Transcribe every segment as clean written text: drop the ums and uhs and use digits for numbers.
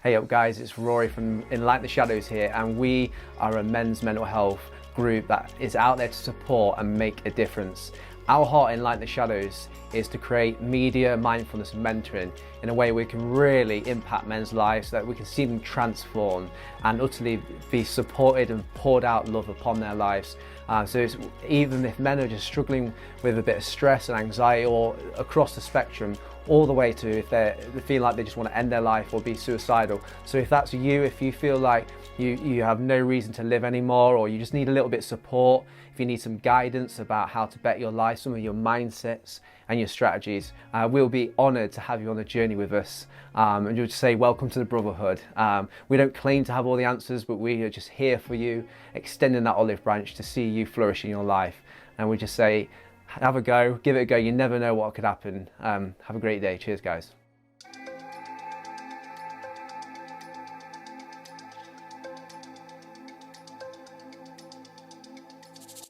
Hey up guys, it's Rory from Enlighten the Shadows here, and we are a men's mental health group that is out there to support and make a difference. Our heart in Enlighten the Shadows is to create media, mindfulness and mentoring in a way we can really impact men's lives so that we can see them transform and utterly be supported and poured out love upon their lives. So it's, even if men are just struggling with a bit of stress and anxiety, or across the spectrum, all the way to if they feel like they just want to end their life or be suicidal. So if that's you, if you feel like you have no reason to live anymore, or you just need a little bit of support, if you need some guidance about how to better your life, some of your mindsets and your strategies, we'll be honoured to have you on the journey with us. And you'll just say, welcome to the brotherhood. We don't claim to have all the answers, but we are just here for you, extending that olive branch to see you flourish in your life. And we just say, have a go, give it a go. You never know what could happen. Have a great day. Cheers, guys.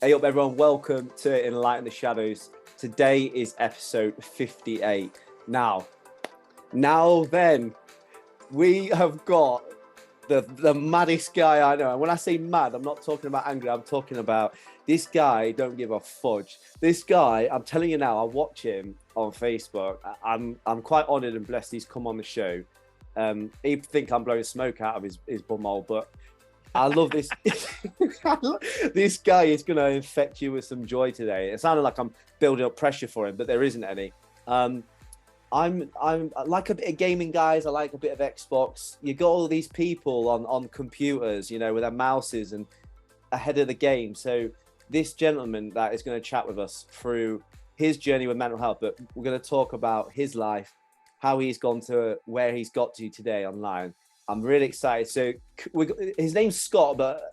Hey up everyone, welcome to Enlighten the Shadows. Today is episode 58. Now then, we have got the maddest guy I know. And when I say mad, I'm not talking about angry, I'm talking about this guy don't give a fudge. This guy, I'm telling you now, I watch him on Facebook. I'm quite honoured and blessed he's come on the show. He think I'm blowing smoke out of his bumhole, but I love this. This guy is going to infect you with some joy today. It sounded like I'm building up pressure for him, but there isn't any. I like a bit of gaming, guys. I like a bit of Xbox. You got all these people on computers, you know, with their mouses and ahead of the game. So this gentleman that is going to chat with us through his journey with mental health, but we're going to talk about his life, how he's gone to where he's got to today online. I'm really excited. So his name's Scott, but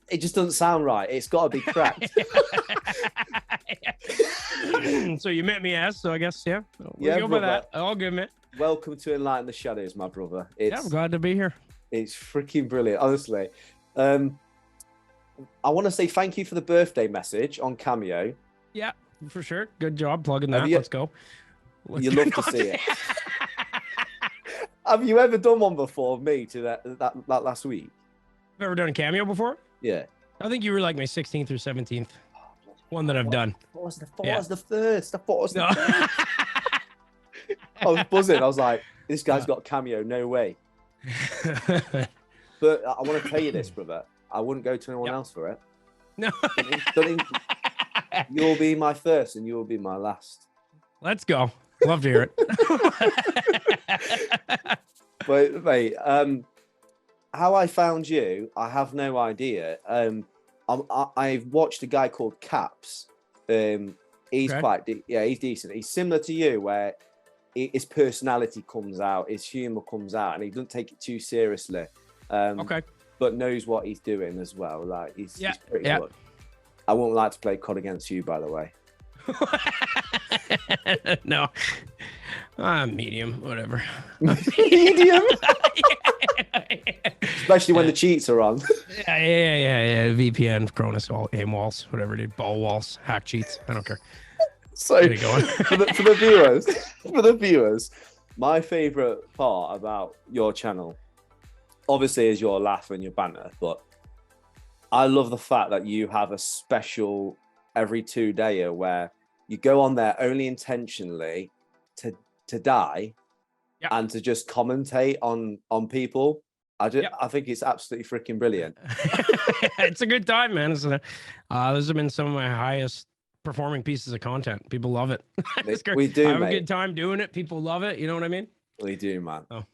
it just doesn't sound right. It's got to be cracked. So you met me as, so I guess, yeah. Yeah, go by that. All good, man. Welcome to Enlighten the Shadows, my brother. I'm glad to be here. It's freaking brilliant, honestly. I want to say thank you for the birthday message on Cameo. Yeah, for sure. Good job plugging that. Let's go. You love to see it. Have you ever done one before me to that last week? I've ever done a cameo before? Yeah. I think you were like my 16th or 17th one that I've done. What was the first? I thought it was the No. first. I was buzzing. I was like, this guy's got a cameo. No way. But I want to tell you this, brother. I wouldn't go to anyone else for it. No. You'll be my first and you'll be my last. Let's go. Love to hear it. But mate, how I found you, I have no idea. I've watched a guy called Caps. He's he's decent. He's similar to you, where his personality comes out, his humor comes out, and he doesn't take it too seriously. But knows what he's doing as well. Like he's pretty good. I wouldn't like to play COD against you, by the way. No, medium, whatever. Medium, especially when the cheats are on. Yeah. VPN, Cronus, all aim walls, whatever it is, ball walls, hack cheats. I don't care. So for the viewers, my favorite part about your channel, obviously, is your laugh and your banter, but I love the fact that you have a special every 2 dayer where you go on there only intentionally to die and to just commentate on people. I think it's absolutely freaking brilliant. It's a good time, man. Those have been some of my highest performing pieces of content. People love it. We do, I have a good time doing it. People love it. You know what I mean? We do, man. Oh.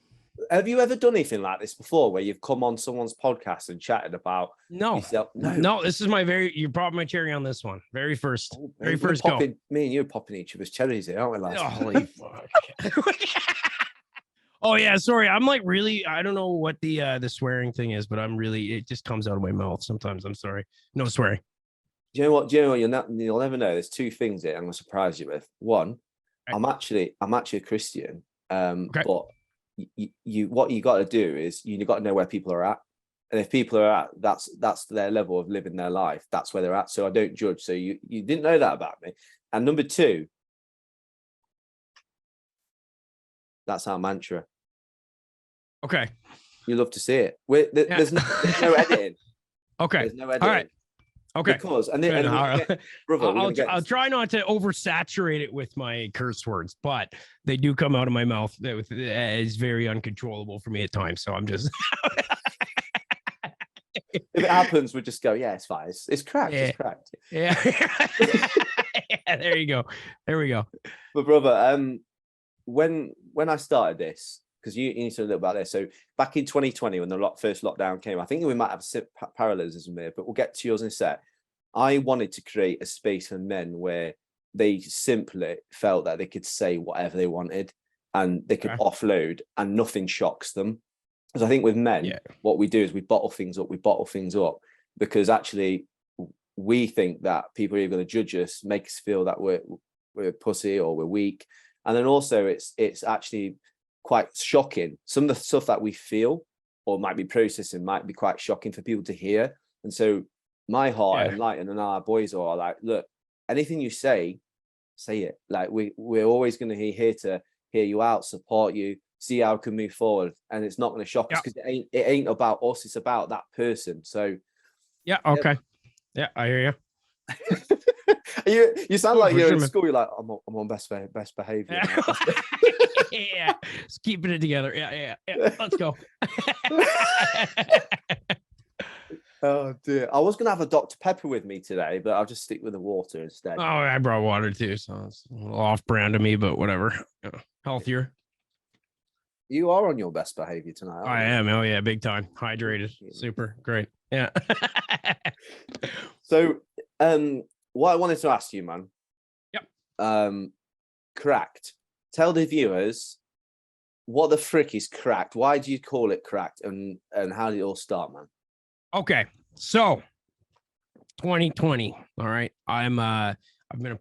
Have you ever done anything like this before, where you've come on someone's podcast and chatted about yourself? No, this is you brought my cherry on this one. Very first go. Me and you are popping each other's cherries here, aren't we? Like, holy fuck. Oh yeah, sorry. I'm like really, I don't know what the swearing thing is, but it just comes out of my mouth sometimes. I'm sorry. No swearing. Do you know what? You'll never know. There's two things here I'm gonna surprise you with. One, I'm actually a Christian. But what you got to do is you got to know where people are at, and if people are at that's their level of living their life, that's where they're at. So I don't judge. So you didn't know that about me. And number two, that's our mantra. Okay. You love to see it. There's no editing. Okay. There's no All editing. right. Okay. Because Good. brother, I'll try not to oversaturate it with my curse words, but they do come out of my mouth. It's very uncontrollable for me at times. So I'm just. If it happens, we just go, yeah, it's fine. It's cracked. Yeah. It's cracked. Yeah. Yeah. There you go. There we go. But brother, when I started this, because you need to know a little about this. So back in 2020, when the first lockdown came, I think we might have parallelism here, but we'll get to yours in a sec. I wanted to create a space for men where they simply felt that they could say whatever they wanted and they could offload and nothing shocks them. Because I think with men, what we do is we bottle things up because actually we think that people are either going to judge us, make us feel that we're pussy or we're weak. And then also it's actually quite shocking. Some of the stuff that we feel or might be processing might be quite shocking for people to hear. And so my heart, Enlighten, and our boys are like, look, anything you say it. Like we're always going to be here to hear you out, support you, see how we can move forward. And it's not going to shock us because it ain't about us, it's about that person. So okay. Yeah, I hear you. You sound like you're sure, in man. school. You're like, I'm on best behavior. Yeah, just keeping it together. Yeah. Let's go. Oh dear. I was gonna have a Dr. Pepper with me today, but I'll just stick with the water instead. Oh, I brought water too, so it's a little off-brand of me, but whatever. Healthier. You are on your best behavior tonight. I am. Oh yeah, big time. Hydrated. Super great. Yeah. So, what I wanted to ask you, man. Yep. Cracked. Tell the viewers what the frick is cracked. Why do you call it cracked, and how did it all start, man? Okay, so 2020. All right, I've been a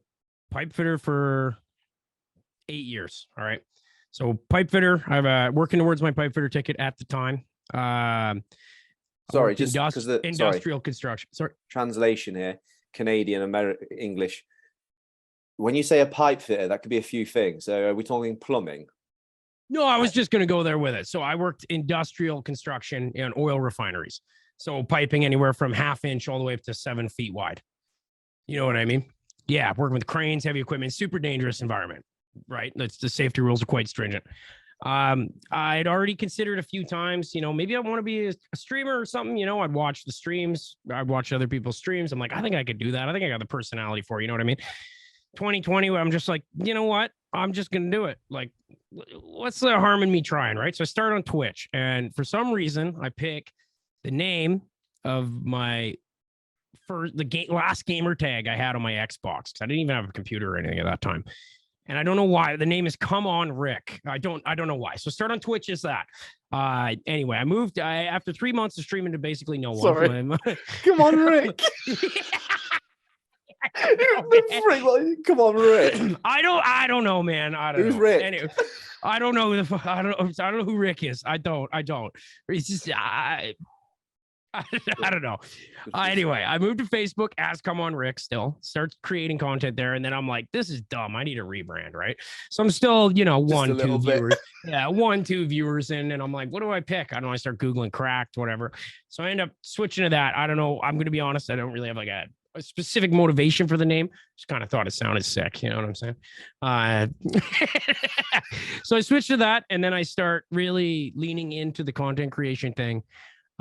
pipe fitter for 8 years. All right, so pipe fitter. I'm working towards my pipe fitter ticket at the time. Sorry, just because industrial construction. Sorry, translation here, Canadian, American, English. When you say a pipe fitter, that could be a few things. So are we talking plumbing? No, I was just going to go there with it. So I worked industrial construction in oil refineries. So piping anywhere from 1/2 inch all the way up to 7 feet wide. You know what I mean? Yeah, working with cranes, heavy equipment, super dangerous environment, right? That's the safety rules are quite stringent. I'd already considered a few times, maybe I want to be a streamer or something. I'd watch the streams. I'd watch other people's streams. I'm like, I think I could do that. I think I got the personality for it. You know what I mean? 2020, I'm just like, you know what? I'm just going to do it. Like, what's the harm in me trying, right? So I start on Twitch, and for some reason I pick the name of last gamer tag I had on my Xbox, because I didn't even have a computer or anything at that time. And I don't know why. The name is Come On Rick. I don't know why. So start on Twitch is that. Anyway, I moved after 3 months of streaming to basically no one. Sorry. Come on, Rick. Come on, Rick. I don't know, man. I don't know. Who's Rick? Anyway, I don't know. I don't know who Rick is. I don't. It's just I don't know. Anyway, I moved to Facebook as Come On Rick, still start creating content there. And then I'm like, this is dumb. I need a rebrand, right? So I'm still, 1, 2 viewers. Yeah, 1, 2 viewers in. And I'm like, what do I pick? I don't know. I start Googling cracked, whatever. So I end up switching to that. I don't know. I'm going to be honest. I don't really have like a specific motivation for the name. Just kind of thought it sounded sick. You know what I'm saying? So I switched to that. And then I start really leaning into the content creation thing.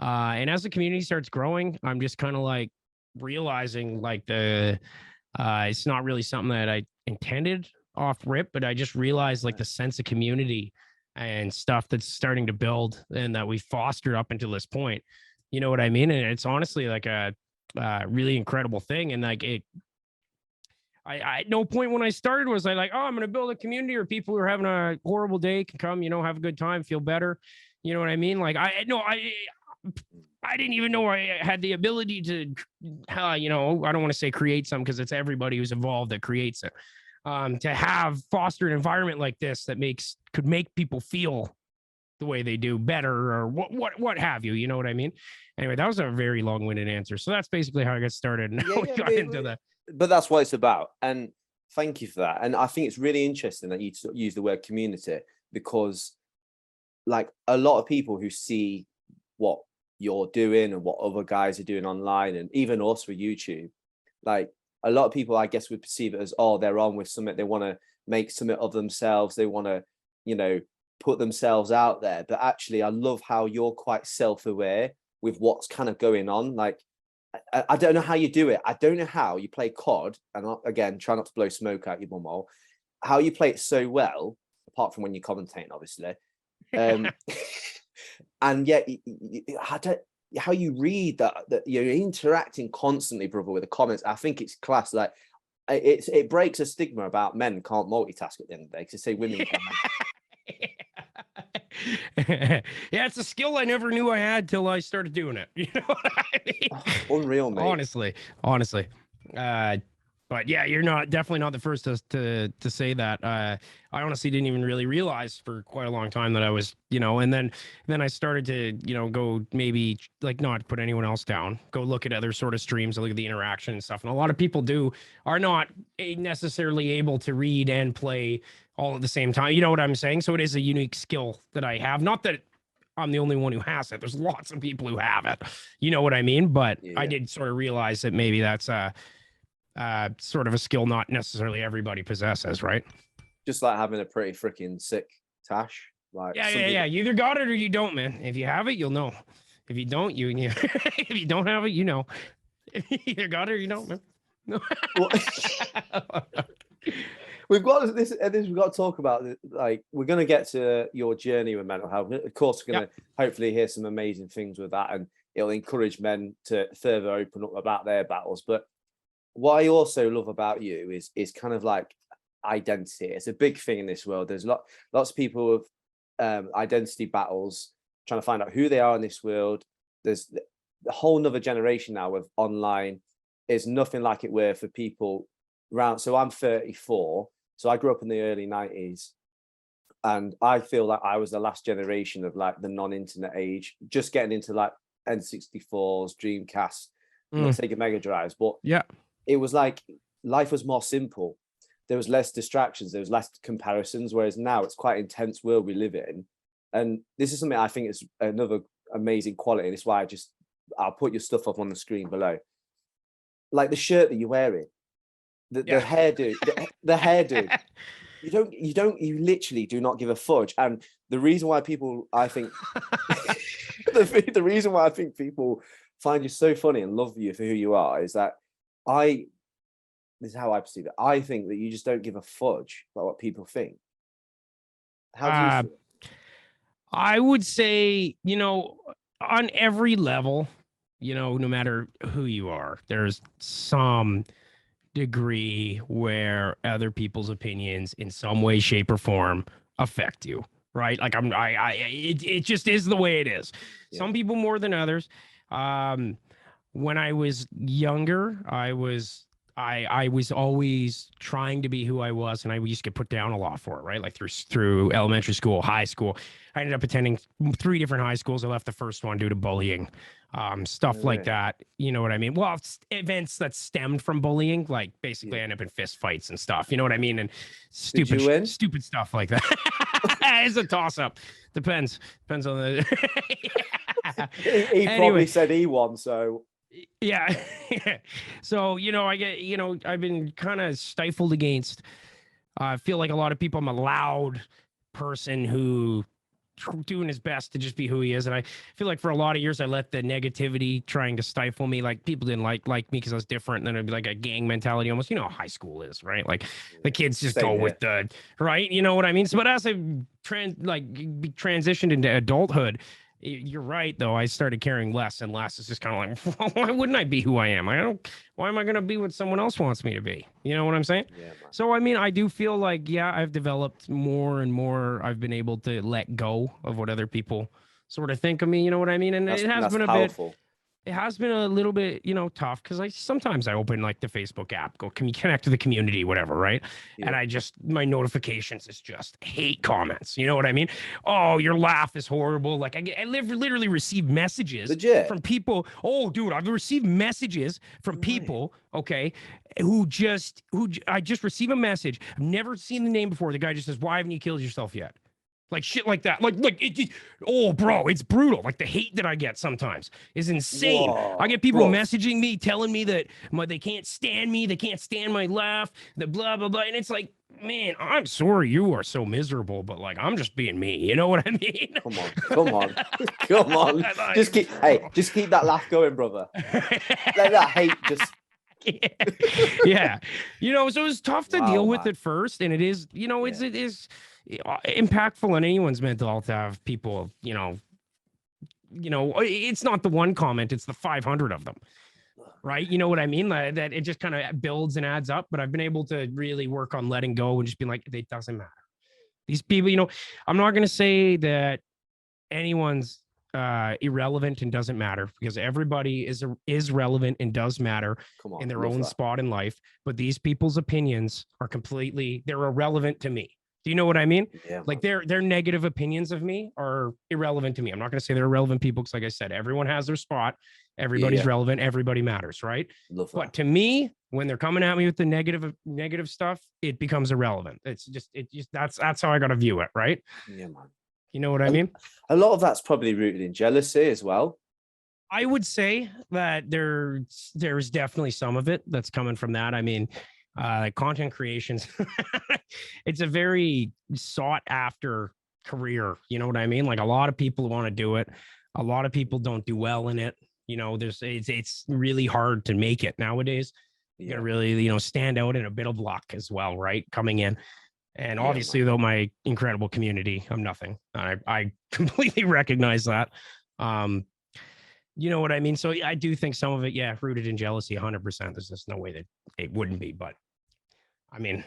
And as the community starts growing, I'm just kind of like realizing like it's not really something that I intended off rip, but I just realized like the sense of community and stuff that's starting to build and that we fostered up until this point. You know what I mean? And it's honestly like a really incredible thing. And like I at no point when I started was I like, oh, I'm going to build a community or people who are having a horrible day can come, have a good time, feel better. You know what I mean? Like I didn't even know I had the ability to, I don't want to say create some because it's everybody who's involved that creates it. To have foster an environment like this that could make people feel the way they do better or what have you, you know what I mean? Anyway, that was a very long-winded answer. So that's basically how I got started. Now we got into that. But that's what it's about. And thank you for that. And I think it's really interesting that you use the word community because like a lot of people who see what you're doing and what other guys are doing online, and even us with YouTube. Like, a lot of people, I guess, would perceive it as, oh, they're on with something, they want to make something of themselves, they want to, you know, put themselves out there. But actually, I love how you're quite self-aware with what's kind of going on. Like, I don't know how you do it. I don't know how you play COD, and again, try not to blow smoke out your bumhole, how you play it so well, apart from when you're commentating, obviously. And yet, how you read that you're interacting constantly, brother, with the comments. I think it's class. Like, it breaks a stigma about men can't multitask at the end of the day, because they say women can. Yeah, it's a skill I never knew I had till I started doing it. You know what I mean? Oh, unreal, mate. Honestly. But yeah, you're definitely not the first to say that. I honestly didn't even really realize for quite a long time that I was, you know, and then I started to, you know, go maybe like not put anyone else down, go look at other sort of streams, look at the interaction and stuff. And a lot of people are not necessarily able to read and play all at the same time. You know what I'm saying? So it is a unique skill that I have. Not that I'm the only one who has it. There's lots of people who have it. You know what I mean? But yeah. I did sort of realize that maybe that's sort of a skill not necessarily everybody possesses, right? Just like having a pretty freaking sick tash. Like, yeah. You either got it or you don't, man. If you have it, you'll know. If you don't, if you don't have it, you know. If you either got it or you don't, man. No. We've got this. We've got to talk about. Like, we're going to get to your journey with mental health. Of course, we're going to hopefully hear some amazing things with that, and it'll encourage men to further open up about their battles. But what I also love about you is kind of like identity. It's a big thing in this world. There's lots of people with identity battles, trying to find out who they are in this world. There's the whole nother generation now with online. Is nothing like it were for people around. So I'm 34. So I grew up in the early 90s. And I feel like I was the last generation of like the non-internet age, just getting into like N64s, Dreamcast, Sega Mega Drives. But yeah, it was like life was more simple. There was less distractions. There was less comparisons. Whereas now it's quite an intense world we live in. And this is something I think is another amazing quality. That's why I'll put your stuff up on the screen below. Like the shirt that you're wearing, the hairdo, the hairdo. You literally do not give a fudge. And the reason why people, I think, the reason why I think people find you so funny and love you for who you are is that this is how I perceive it. I think that you just don't give a fudge about what people think. How do you feel? I would say, you know, on every level, you know, no matter who you are, there's some degree where other people's opinions in some way, shape, or form affect you, right? Like it just is the way it is. Yeah. Some people more than others. When I was younger, I was always trying to be who I was, and I used to get put down a lot for it, right? Like through elementary school, high school. I ended up attending 3 different high schools. I left the first one due to bullying, stuff like that. You know what I mean? Well, events that stemmed from bullying, like basically end up in fist fights and stuff. You know what I mean? And stupid stuff like that. It's a toss up. Depends on the. He probably said he won, so. Yeah. So, you know, I've been kind of stifled against. I feel like a lot of people, I'm a loud person who doing his best to just be who he is. And I feel like for a lot of years, I let the negativity trying to stifle me. Like people didn't like me because I was different. And then it'd be like a gang mentality almost, you know, high school is, right? Like the kids just go with the, right? You know what I mean? So, but as I transitioned into adulthood, you're right, though. I started caring less and less. It's just kind of like, well, why wouldn't I be who I am? Why am I going to be what someone else wants me to be? You know what I'm saying? Yeah, so, I mean, I do feel like, I've developed more and more. I've been able to let go of what other people sort of think of me. You know what I mean? And it has been powerful. It has been a little bit, tough because sometimes I open like the Facebook app, can you connect to the community, whatever, right? Yeah. And my notifications is just hate comments. You know what I mean? Oh, your laugh is horrible. Like I literally receive messages from people. Oh, dude, I've received messages from people, okay, who I just receive a message. I've never seen the name before. The guy just says, "Why haven't you killed yourself yet?" Like shit like that. Like oh, bro, it's brutal. Like the hate that I get sometimes is insane. I Whoa, get people bro. messaging me, telling me that they can't stand me, they can't stand my laugh, the blah blah blah. And it's like, man, I'm sorry you are so miserable, but like I'm just being me. You know what I mean? Come on, come on. Like, Just keep that laugh going, brother. Let that hate just. Yeah. So it's tough to Wow, deal with man. at first, and it is, it is impactful on anyone's mental health to have people, it's not the one comment, it's the 500 of them. Right? You know what I mean? That it just kind of builds and adds up, but I've been able to really work on letting go and just being like, it doesn't matter. These people, I'm not going to say that anyone's irrelevant and doesn't matter, because everybody is relevant and does matter in their own spot in life, but these people's opinions are they're irrelevant to me. Do you know what I mean? Yeah, like their negative opinions of me are irrelevant to me. I'm not going to say they're irrelevant people, because like I said, everyone has their spot, everybody's relevant, everybody matters, right? But to me, when they're coming at me with the negative stuff, it becomes irrelevant. It's just that's how I got to view it, right? Yeah, man. You know what I mean? A lot of that's probably rooted in jealousy as well. I would say that there's definitely some of it that's coming from that. I mean, content creations, it's a very sought after career. You know what I mean? Like a lot of people want to do it. A lot of people don't do well in it. It's really hard to make it nowadays. You gotta really, stand out in a bit of luck as well, right? Coming in. And obviously, though, my incredible community, I'm nothing. I completely recognize that. You know what I mean? So I do think some of it, rooted in jealousy, 100%. There's just no way that it wouldn't be. But I mean,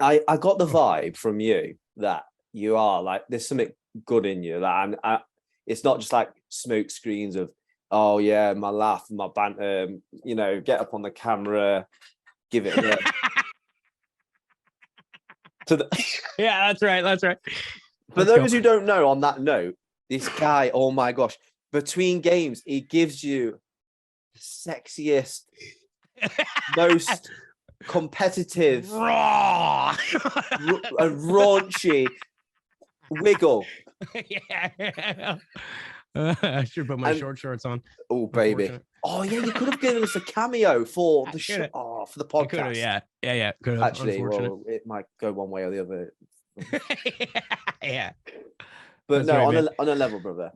I got the vibe from you that you are like, there's something good in you. That it's not just like smoke screens of, oh yeah, my laugh, my banter, get up on the camera, give it a yeah, that's right. For those who don't know, on that note, this guy, oh my gosh, between games, he gives you the sexiest, most competitive, raw, a raunchy wiggle. Yeah. I should put my short shorts on. Oh baby. Oh yeah, you could have given us a cameo for the show. Oh, for the podcast. Yeah. Actually, well, it might go one way or the other. Yeah. But that's no, on a level, brother,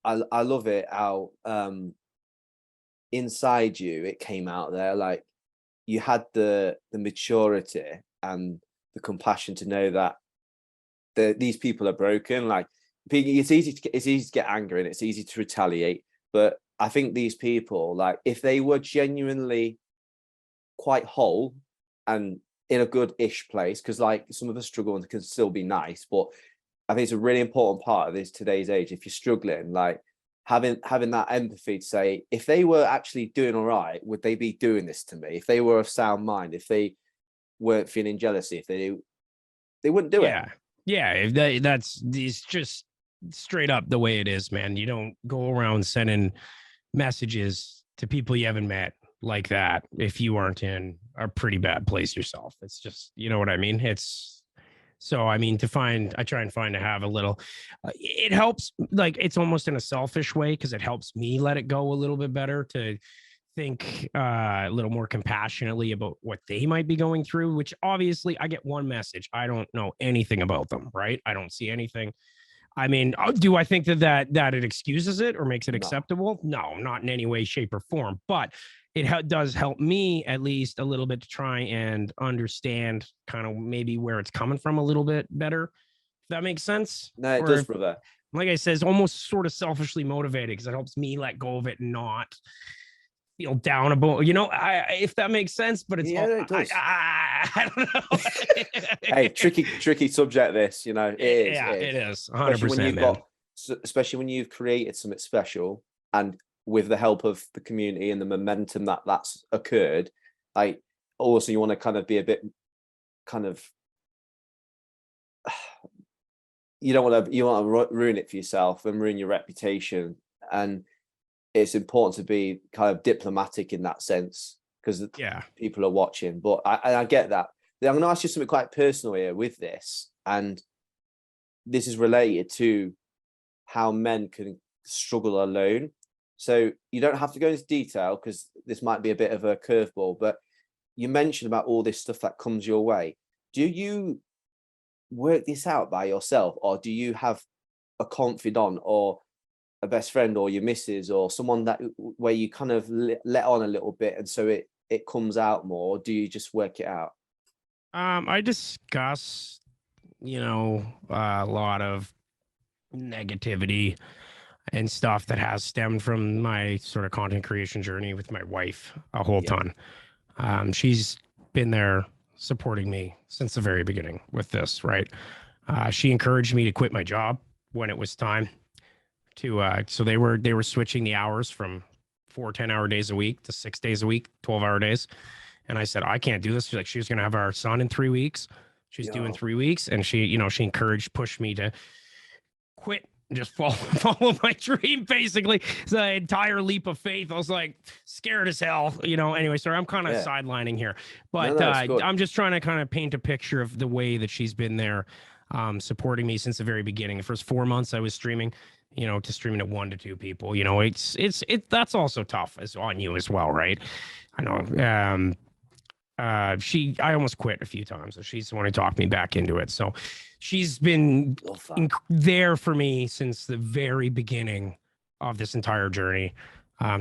I love it how inside you it came out there. Like you had the maturity and the compassion to know that these people are broken. Like it's easy to get angry and it's easy to retaliate, but I think these people, like if they were genuinely quite whole and in a good-ish place, because like some of us struggle and can still be nice, but I think it's a really important part of today's age. If you're struggling, like having that empathy to say, if they were actually doing all right, would they be doing this to me? If they were of sound mind, if they weren't feeling jealousy, if they wouldn't do it. Yeah, if that's just straight up the way it is, man. You don't go around sending messages to people you haven't met like that if you aren't in a pretty bad place yourself. It's just, you know what I mean? So I mean, I try and find to have a little, it helps, like it's almost in a selfish way, because it helps me let it go a little bit better, to think a little more compassionately about what they might be going through, which obviously I get one message. I don't know anything about them, right? I don't see anything. I mean, do I think that it excuses it or makes it acceptable? No, not in any way, shape, or form. But it does help me at least a little bit to try and understand kind of maybe where it's coming from a little bit better. If that makes sense. No, it does, brother. Like I said, it's almost sort of selfishly motivated, because it helps me let go of it and not feel down about, if that makes sense. But it's it does. I don't know. Hey, tricky subject. This, it is. Yeah, it is. 100%. Especially when you've created something special, and with the help of the community and the momentum that's occurred, like also you want to kind of be a bit kind of, you want to ruin it for yourself and ruin your reputation, and it's important to be kind of diplomatic in that sense, because people are watching. But I get that. I'm going to ask you something quite personal here with this, and this is related to how men can struggle alone. So you don't have to go into detail because this might be a bit of a curveball, but you mentioned about all this stuff that comes your way. Do you work this out by yourself, or do you have a confidant or a best friend or your missus or someone that where you kind of let on a little bit and so it comes out more? Or do you just work it out? I discuss, a lot of negativity and stuff that has stemmed from my sort of content creation journey with my wife a whole ton. She's been there supporting me since the very beginning with this, right? She encouraged me to quit my job when it was time to, so they were switching the hours from 4 10-hour days a week to 6 days a week, 12-hour days. And I said, I can't do this. She's like, she was going to have our son in 3 weeks. She's doing 3 weeks. And she pushed me to quit and just follow my dream, basically. It's an entire leap of faith. I was like scared as hell, anyway, sorry, I'm kind of sidelining here, but I'm just trying to kind of paint a picture of the way that she's been there, supporting me since the very beginning. The first 4 months I was streaming, to streaming to 1 to 2 people, it's that's also tough as on you as well, right? I know. I almost quit a few times, so she's the one who talked me back into it. So she's been there for me since the very beginning of this entire journey.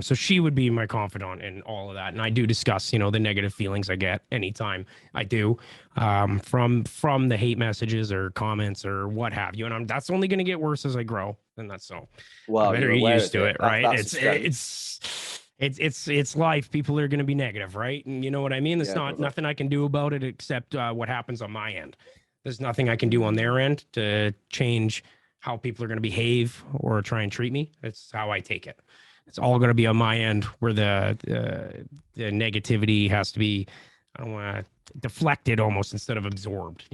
So she would be my confidant in all of that. And I do discuss, the negative feelings I get anytime I do, from the hate messages or comments or what have you. And that's only going to get worse as I grow. And that's so. Well, better get used to it, right? It's life. People are going to be negative, right? And you know what I mean? There's nothing I can do about it except what happens on my end. There's nothing I can do on their end to change how people are going to behave or try and treat me. It's how I take it. It's all going to be on my end where the negativity has to be, I don't want to, deflected almost instead of absorbed,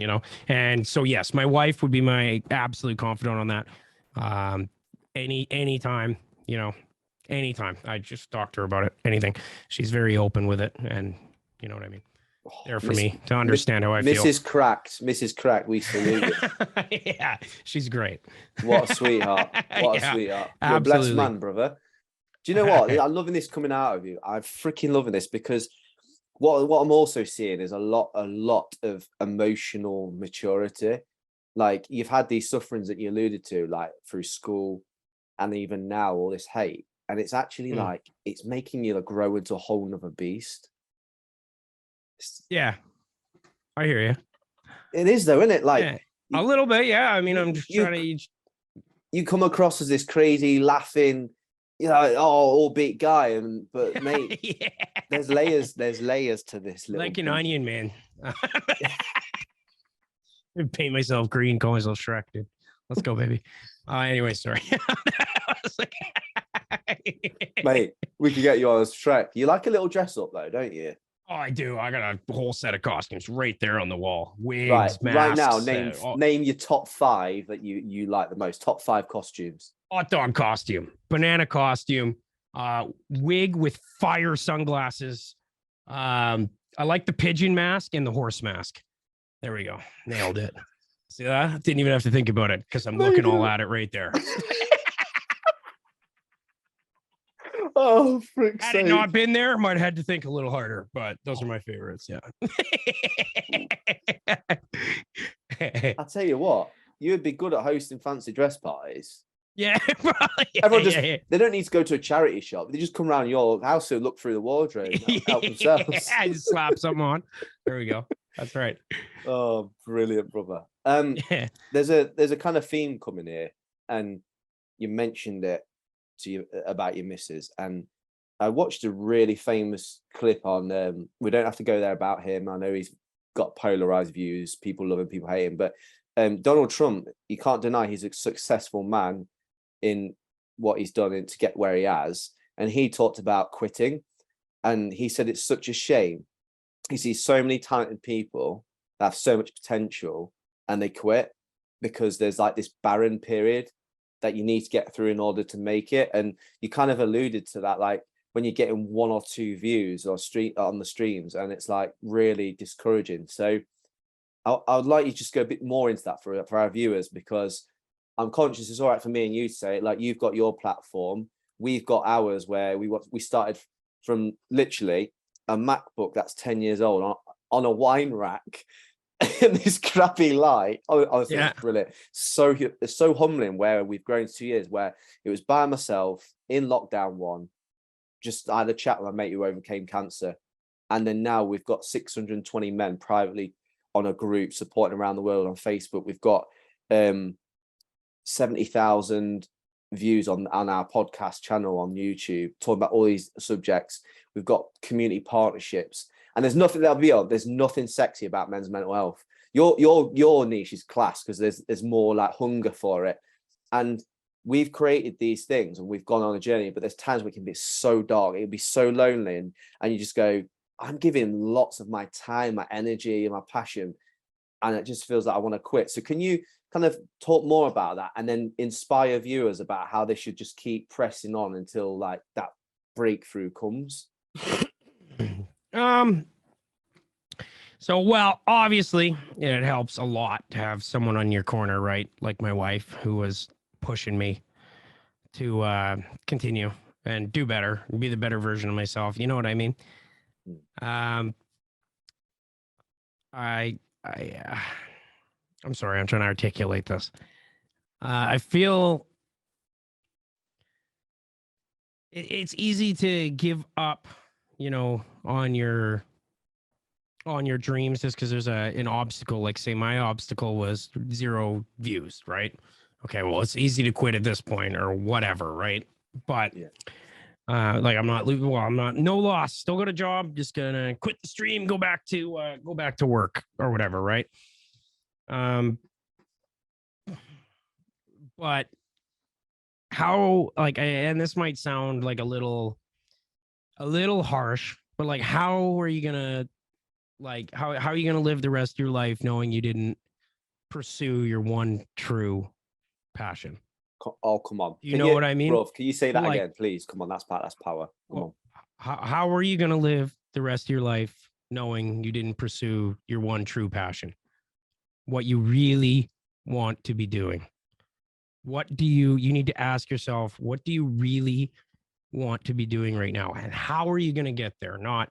And so, yes, my wife would be my absolute confidant on that. Anytime, anytime I just talk to her about it, anything. She's very open with it, and you know what I mean. There for me to understand how I feel. Mrs. Cracked, we salute you. Yeah, she's great. What a sweetheart. What a sweetheart. You're a blessed man, brother. Do you know what? I'm loving this coming out of you. I'm freaking loving this because what I'm also seeing is a lot of emotional maturity. Like you've had these sufferings that you alluded to, like through school and even now all this hate. And it's actually like, it's making you grow into a whole nother beast. Yeah, I hear you. It is though, isn't it? Like a little bit. Yeah. I mean, I'm just trying to. You come across as this crazy, laughing, all beat guy, but mate, there's layers to this. Like an onion, man. Paint myself green, call myself Shrek, dude. Let's go, baby. Anyway, sorry. Mate, we could get you on as Shrek. You like a little dress up though, don't you? Oh, I do. I got a whole set of costumes right there on the wall. Wigs, right, masks. Right now, name your top 5 that you like the most. Top 5 costumes. Hot dog costume, banana costume, wig with fire sunglasses. I like the pigeon mask and the horse mask. There we go. Nailed it. See that? Didn't even have to think about it because I'm looking all at it right there. Oh, frick's sake. Had it not been there, might have had to think a little harder, but those are my favorites. Yeah. I'll tell you what, you would be good at hosting fancy dress parties. Yeah, probably. Everyone they don't need to go to a charity shop. They just come around your house and look through the wardrobe and help themselves. Yeah, just slap something on. There we go. That's right. Oh, brilliant, brother. There's a kind of theme coming here, and you mentioned it to you about your missus, and I watched a really famous clip on we don't have to go there about him. I know he's got polarized views, people love him, people hate him, but Donald Trump, you can't deny he's a successful man in what he's done to get where he has, and he talked about quitting, and he said it's such a shame he sees so many talented people that have so much potential and they quit because there's like this barren period that you need to get through in order to make it. And you kind of alluded to that, like when you're getting 1 or 2 views or on the streams, and it's like really discouraging. So I would like you to just go a bit more into that for our viewers, because I'm conscious it's all right for me and you to say, like, you've got your platform, we've got ours, where we started from literally a MacBook that's 10 years old on a wine rack in this crappy light. I was brilliant. So it's so humbling where we've grown 2 years, where it was by myself in lockdown one. Just I had a chat with my mate who overcame cancer, and then now we've got 620 men privately on a group supporting around the world on Facebook. We've got 70,000 views on our podcast channel on YouTube, talking about all these subjects. We've got community partnerships, and there's nothing there's nothing sexy about men's mental health. Your niche is class, because there's more like hunger for it, and we've created these things and we've gone on a journey, but there's times we can be so dark, it can be so lonely, and you just go, I'm giving lots of my time, my energy and my passion, and it just feels like I want to quit. So can you kind of talk more about that, and then inspire viewers about how they should just keep pressing on until like that breakthrough comes? So, well, obviously it helps a lot to have someone on your corner, right? Like my wife, who was pushing me to continue and do better, be the better version of myself. You know what I mean? I'm sorry, I'm trying to articulate this. I feel it's easy to give up, you know, on your dreams just because there's an obstacle. Like, say my obstacle was 0 views, right? Okay, well, it's easy to quit at this point or whatever, right? But like, I'm not no loss, still got a job, just gonna quit the stream, go back to work or whatever, right? But how, like, and this might sound like a little harsh, but like, how are you gonna, like, how are you gonna live the rest of your life knowing you didn't pursue your one true passion? Oh, come on. You know what I mean? Bro, can you say that like, again, please? Come on, that's power. Come on. How are you going to live the rest of your life knowing you didn't pursue your one true passion? What you really want to be doing? What do you need to ask yourself, what do you really want to be doing right now? And how are you going to get there? Not,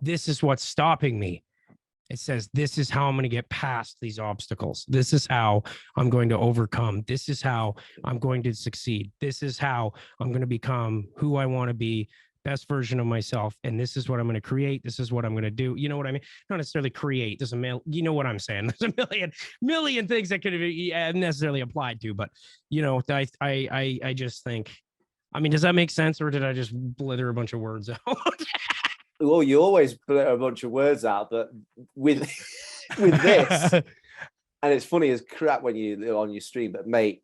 this is what's stopping me. It says, this is how I'm going to get past these obstacles. This is how I'm going to overcome. This is how I'm going to succeed. This is how I'm going to become who I want to be, best version of myself. And this is what I'm going to create. This is what I'm going to do. You know what I mean? Not necessarily create. There's you know what I'm saying? There's a million things that could be necessarily applied to, but you know, I just think, I mean, does that make sense? Or did I just blither a bunch of words out? Well, you always put a bunch of words out, but with this, and it's funny as crap when you're on your stream, but mate,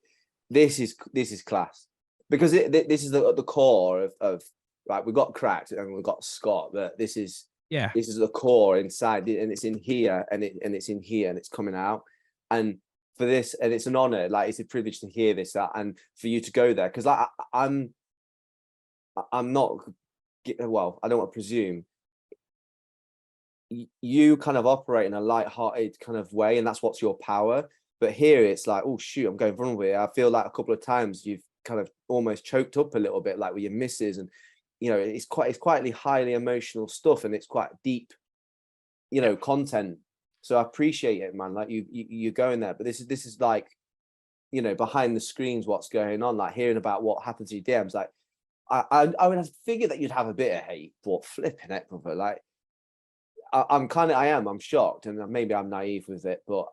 this is class, because this is the core of right. We've got Cracked and we've got Scott, but this is the core inside, and it's in here, and it's in here, and it's coming out, and for this, and it's an honor, like it's a privilege to hear this, and for you to go there, because I'm not. Well, I don't want to presume. You kind of operate in a light-hearted kind of way, and that's what's your power. But here it's like, oh shoot, I'm going vulnerable here. I feel like a couple of times you've kind of almost choked up a little bit, like with your misses, and you know, it's quietly highly emotional stuff, and it's quite deep, you know, content. So I appreciate it, man. Like you're going there, but this is like, you know, behind the screens, what's going on, like hearing about what happens to your DMs, like. I would have figured that you'd have a bit of hate, but flipping it, brother. Like, I'm shocked, and maybe I'm naive with it, but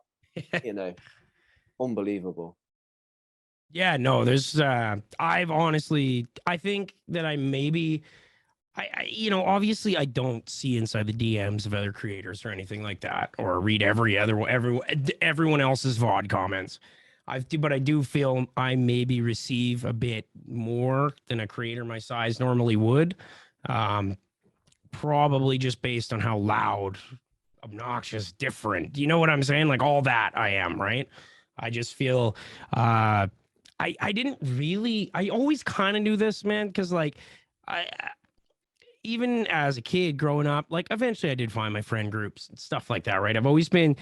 you know, unbelievable. Yeah, no, there's I've honestly, I think that I you know, obviously I don't see inside the DMs of other creators or anything like that, or read everyone else's VOD comments. But I do feel I maybe receive a bit more than a creator my size normally would. Probably just based on how loud, obnoxious, different, you know what I'm saying? Like all that I am, right? I just feel I didn't really, I always kind of knew this, man, because like even as a kid growing up, like eventually I did find my friend groups and stuff like that, right? I've always been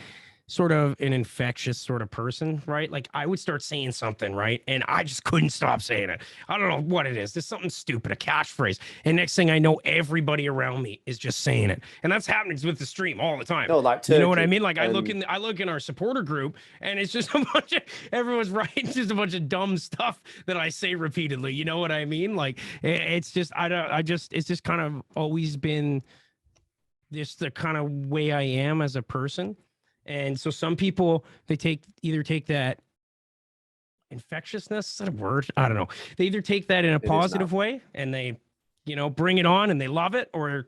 sort of an infectious sort of person, right? Like I would start saying something, right? And I just couldn't stop saying it. I don't know what it is. There's something stupid, a catchphrase. And next thing I know, everybody around me is just saying it. And that's happening with the stream all the time. No, like turkey. You know what I mean? Like I look in our supporter group and it's just a bunch of everyone's writing just a bunch of dumb stuff that I say repeatedly. You know what I mean? Like it's just it's just kind of always been just the kind of way I am as a person. And so some people, they either take that infectiousness, is that a word? I don't know. They either take that in a positive way and they, bring it on and they love it, or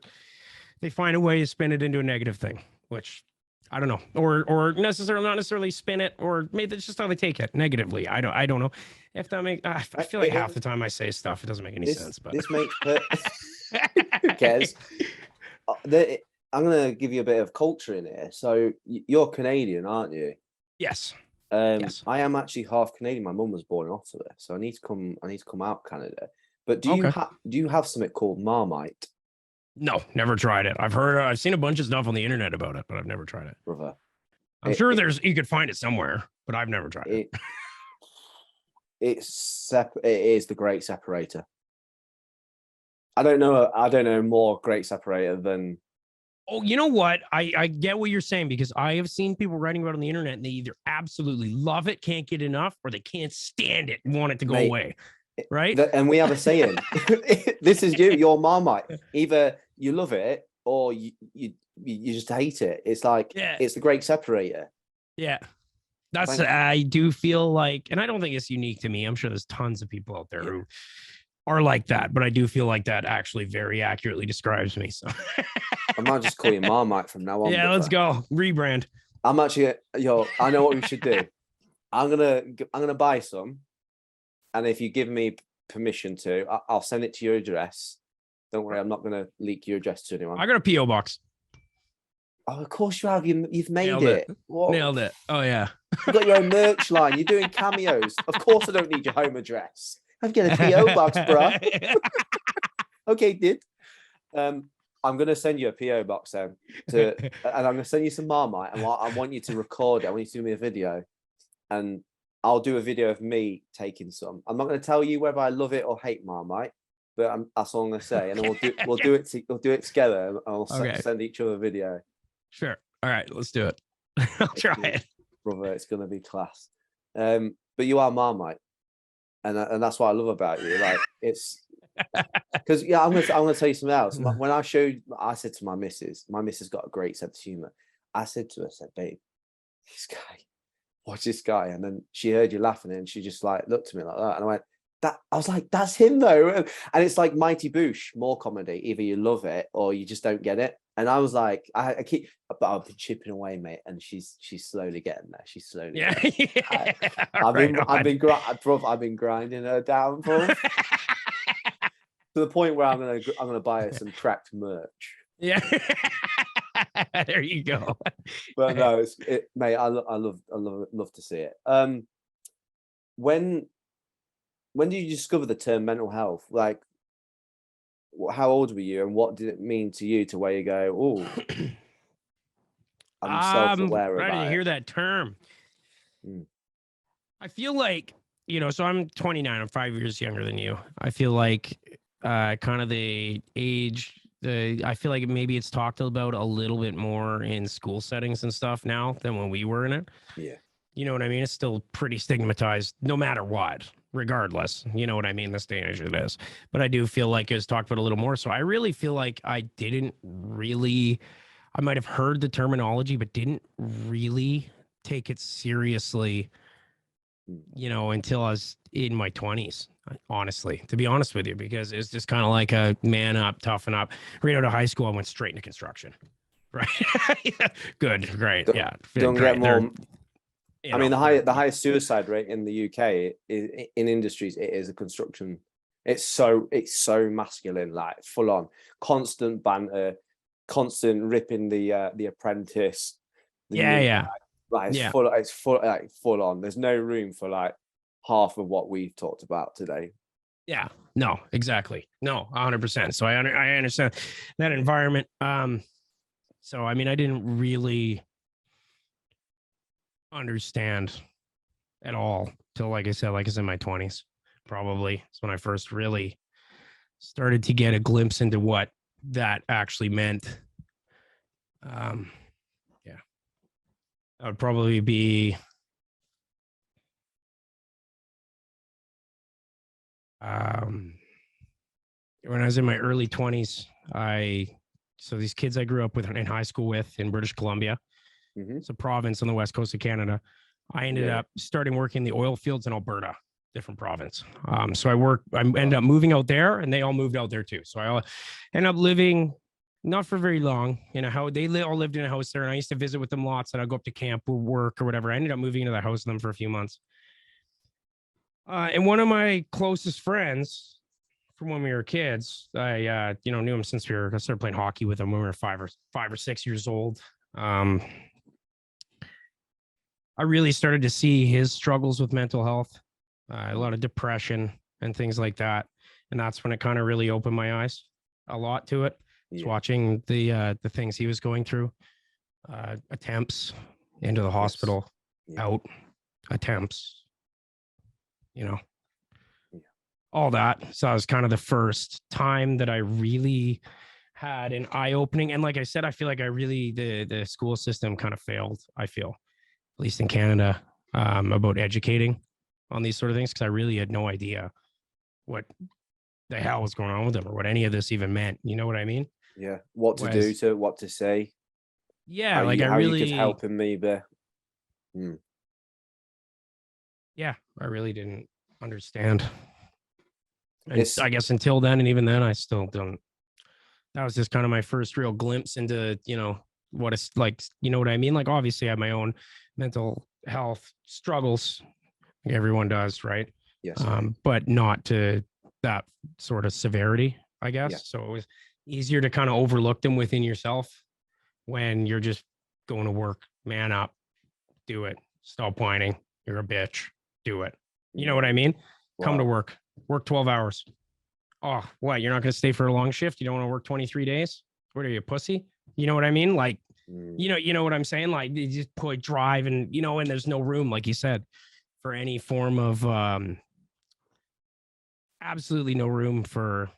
they find a way to spin it into a negative thing, which I don't know, or not necessarily spin it, or maybe that's just how they take it negatively. I don't know if that makes. I feel like half the time I say stuff, it doesn't make any sense. But this makes. Who cares? I'm going to give you a bit of culture in here. So you're Canadian, aren't you? Yes. Yes. I am actually half Canadian. My mum was born in Ottawa, so I need to come out Canada. But do you have something called Marmite? No, never tried it. I've seen a bunch of stuff on the internet about it, but I've never tried it. Brother, I'm sure you could find it somewhere, but I've never tried it. It is the great separator. I don't know more great separator than. Oh, you know what? I get what you're saying, because I have seen people writing about it on the internet and they either absolutely love it, can't get enough, or they can't stand it and want it to go away. Right? And we have a saying. This is you're Marmite. Either you love it or you just hate it. It's like it's the great separator. Yeah. I do feel like, and I don't think it's unique to me. I'm sure there's tons of people out there who are like that, but I do feel like that actually very accurately describes me. So I might just call you Marmite from now on. Yeah, let's go. Rebrand. I'm actually, I know what we should do. I'm gonna buy some, and if you give me permission to, I'll send it to your address. Don't worry, I'm not gonna leak your address to anyone. I got a PO box. Oh, of course you have. You've made Nailed it. Nailed it. Oh yeah. You've got your own merch line. You're doing cameos. Of course, I don't need your home address. I've got a PO box, bro. Okay, dude. I'm going to send you a PO box then, and I'm going to send you some Marmite, and I want you to record it. I want you to do me a video, and I'll do a video of me taking some. I'm not going to tell you whether I love it or hate Marmite, but that's all I'm going to say. And then we'll do it together, and we'll send each other a video. Sure. All right, let's do it. I'll try it, brother. It's going to be class. But you are Marmite, and that's what I love about you. Like it's. Because I'm gonna tell you something else. When I said to my missus got a great sense of humor. I said to her, babe, watch this guy. And then she heard you laughing and she just like looked at me like that. And I was like, that's him though. And it's like Mighty Boosh, more comedy. Either you love it or you just don't get it. And I was like, I've been chipping away, mate. And she's slowly getting there. She's slowly. I've been grinding her down, bro. To the point where I'm gonna buy her some cracked merch. Yeah, there you go. But no, mate. I love to see it. When did you discover the term mental health? Like, how old were you, and what did it mean to you to where you go, oh, I'm self-aware about it? Ready to hear that term. I feel like, so I'm 29. I'm 5 years younger than you. I feel like kind of the age, I feel like maybe it's talked about a little bit more in school settings and stuff now than when we were in it. Yeah. You know what I mean? It's still pretty stigmatized no matter what, regardless. You know what I mean? This day and age it is. But I do feel like it was talked about a little more. So I really feel like I might have heard the terminology, but didn't really take it seriously, until I was in my 20s, honestly, to be honest with you, because it's just kind of like a man up, toughen up. Right out of high school, I went straight into construction. Right. Good. Great. Don't get more. I mean, the highest suicide rate in the UK in industries, it is a construction. It's so masculine, like full on, constant banter, constant ripping the apprentice. Like it's full on. There's no room for like half of what we've talked about today. Yeah, no, exactly. No, 100%. So I understand that environment. So I mean, I didn't really understand at all till, like I said, like I was in my 20s. Probably it's when I first really started to get a glimpse into what that actually meant. Yeah, that would probably be when I was in my early 20s. So these kids I grew up with in high school with in British Columbia, it's a province on the west coast of Canada. I ended up starting working in the oil fields in Alberta, different province. So I ended up moving out there, and they all moved out there too. So I ended up living not for very long in a house. They all lived in a house there, and I used to visit with them lots, and I'd go up to camp or work or whatever. I ended up moving into that house with them for a few months. And one of my closest friends from when we were kids, I knew him since I started playing hockey with him when we were 5 or 6 years old. I really started to see his struggles with mental health, a lot of depression and things like that. And that's when it kind of really opened my eyes a lot to it. Just watching the things he was going through, attempts into the hospital, out, attempts, all that. So it was kind of the first time that I really had an eye-opening. And like I said, I feel like the school system kind of failed, I feel, at least in Canada, about educating on these sort of things, because I really had no idea what the hell was going on with them or what any of this even meant. You know what I mean? Yeah. What to do, what to say. Yeah. How you could help him maybe. Yeah. I really didn't understand. And I guess until then, and even then, I still don't. That was just kind of my first real glimpse into, what it's like, you know what I mean? Like, obviously I have my own mental health struggles, like everyone does, right? Yes. But not to that sort of severity, I guess. Yeah. So it was easier to kind of overlook them within yourself when you're just going to work, man up, do it, stop whining, you're a bitch, do it. You know what I mean? Wow. Come to work 12 hours. Oh, what? You're not going to stay for a long shift? You don't want to work 23 days? What are you, a pussy? You know what I mean? Like, you know what I'm saying? Like, you just put drive and, and there's no room, like you said, for any form of, absolutely no room for